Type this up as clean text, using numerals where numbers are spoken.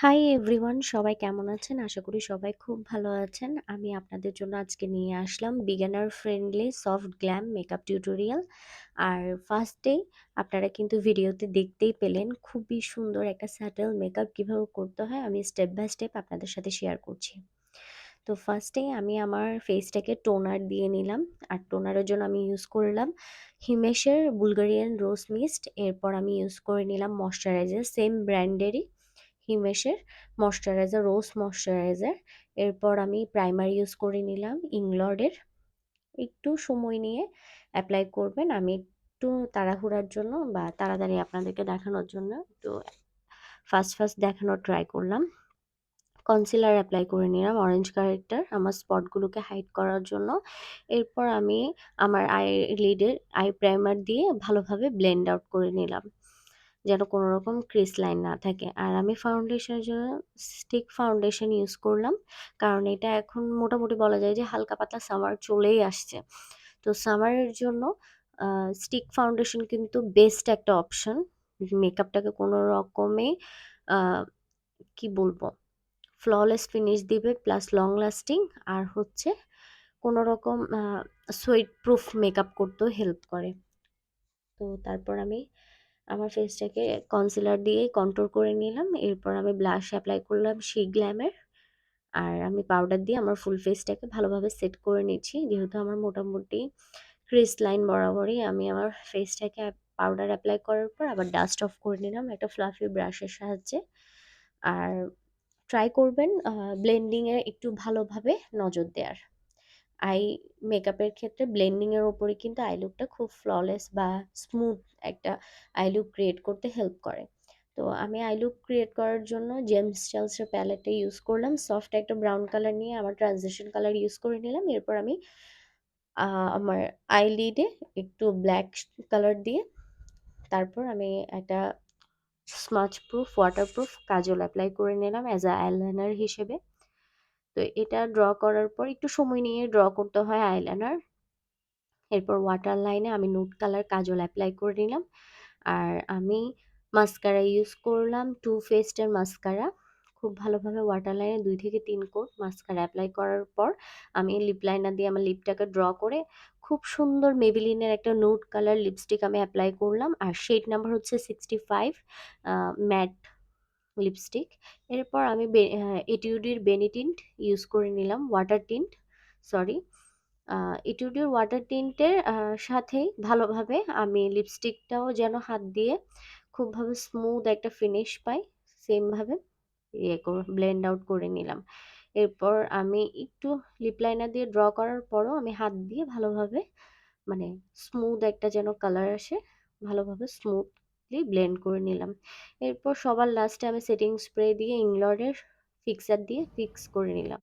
Hi everyone, সবাই কেমন আছেন? আশা করি সবাই খুব ভালো আছেন। আমি আপনাদের জন্য আজকে নিয়ে আসলাম beginner friendly soft glam makeup tutorial. আর ফার্স্টেই আপনারা কিন্তু ভিডিওতে দেখতেই পেলেন খুবই সুন্দর একটা স্যাটেল মেকআপ কীভাবে করতে হয় আমি স্টেপ বাই স্টেপ আপনাদের সাথে শেয়ার করছি। তো ফার্স্টেই আমি আমার ফেসটাকে টোনার দিয়ে নিলাম। আর টোনারের জন্য আমি ইউজ করলাম হিমেশের বুলগারিয়ান রোজ মিস্ট। এরপর আমি ইউজ করে নিলাম ময়শ্চারাইজার সেম ব্র্যান্ডেরই হিমেশের ময়শ্চারাইজার রোজ ময়শ্চারাইজার। এরপর আমি প্রাইমার ইউজ করে নিলাম ইংলডের। একটু সময় নিয়ে অ্যাপ্লাই করবেন। আমি একটু তাড়াহুড়ার জন্য বা তাড়াতাড়ি আপনাদেরকে দেখানোর জন্য একটু ফাস্ট দেখানোর ট্রাই করলাম। কনসিলার অ্যাপ্লাই করে নিলাম অরেঞ্জ কালারটার আমার স্পটগুলোকে হাইড করার জন্য। এরপর আমি আমার আইলিডের আই প্রাইমার দিয়ে ভালোভাবে ব্লেন্ড আউট করে নিলাম, যেন কোনো রকম ক্রিস লাইন না থাকে। আর আমি ফাউন্ডেশনের জন্য স্টিক ফাউন্ডেশন ইউজ করলাম, কারণ এটা এখন মোটামুটি বলা যায় যে হালকা পাতলা সামার চলেই আসছে। তো সামারের জন্য স্টিক ফাউন্ডেশন কিন্তু বেস্ট একটা অপশন। মেকআপটাকে কোনো রকমে কি বলবো, ফ্ললেস ফিনিশ দিবে প্লাস লং লাস্টিং। আর হচ্ছে কোনো রকম সোয়েট প্রুফ মেকআপ করতেও হেল্প করে। তো তারপর আমি আমার ফেসটাকে কনসিলার দিয়ে কন্ট্রোল করে নিলাম। এরপর আমি ব্লাশ অ্যাপ্লাই করলাম সেই গ্ল্যামের। আর আমি পাউডার দিয়ে আমার ফুল ফেসটাকে ভালোভাবে সেট করে নিচ্ছি, যেহেতু আমার মোটামুটি ক্রিস লাইন বরাবরই। আমি আমার ফেসটাকে পাউডার অ্যাপ্লাই করার পর আবার ডাস্ট অফ করে নিলাম একটা ফ্লাফি ব্রাশের সাহায্যে। আর ট্রাই করবেন ব্লেন্ডিংয়ে একটু ভালোভাবে নজর দেওয়ার। আই মেকআপের ক্ষেত্রে ব্লেন্ডিংয়ের ওপরে কিন্তু আই লুকটা খুব ফ্ললেস বা স্মুথ একটা আই লুক ক্রিয়েট করতে হেল্প করে। তো আমি আই লুক ক্রিয়েট করার জন্য জেমস চার্লসের প্যালেটটা ইউজ করলাম। সফট একটা ব্রাউন কালার নিয়ে আমার ট্রানজিশন কালার ইউজ করে নিলাম। এরপর আমি আমার আইলিডে একটু ব্ল্যাক কালার দিয়ে তারপর আমি একটা স্মাচ প্রুফ ওয়াটারপ্রুফ কাজল অ্যাপ্লাই করে নিলাম অ্যাজ আ আইলাইনার হিসেবে। তো এটা ড্র করার পর একটু সময় নিয়ে ড্র করতে হয় আইলাইনার। এরপর ওয়াটার লাইনে আমি নুড কালার কাজল অ্যাপ্লাই করে নিলাম। আর আমি মাস্কারা ইউজ করলাম টু ফেস্টের মাস্কারা। খুব ভালোভাবে ওয়াটার লাইনে 2 থেকে 3 কোট মাস্কারা অ্যাপ্লাই করার পর আমি লিপ লাইনার দিয়ে আমার লিপটাকে ড্র করে খুব সুন্দর মেবিলিনের একটা নুড কালার লিপস্টিক আমি অ্যাপ্লাই করলাম। আর শেড নাম্বার হচ্ছে 65 ম্যাট লিপস্টিক। এরপর আমি এটিউডের বেনি টিন্ট ইউজ করে নিলাম, ওয়াটার টিন্ট, সরি। এটিউডের ওয়াটার টিন্টের সাথেই ভালোভাবে আমি লিপস্টিকটাও যেন হাত দিয়ে খুবভাবে স্মুথ একটা ফিনিশ পাই, সেমভাবে ব্লেন্ড আউট করে নিলাম। এরপর আমি একটু লিপ লাইনার দিয়ে ড্র করার পরও আমি হাত দিয়ে ভালোভাবে মানে স্মুথ একটা যেন কালার আসে, ভালোভাবে স্মুথলি ব্লেন্ড করে নিলাম। এরপর সবার লাস্টে আমি সেটিং স্প্রে দিয়ে ইংলডের ফিক্সার দিয়ে ফিক্স করে নিলাম।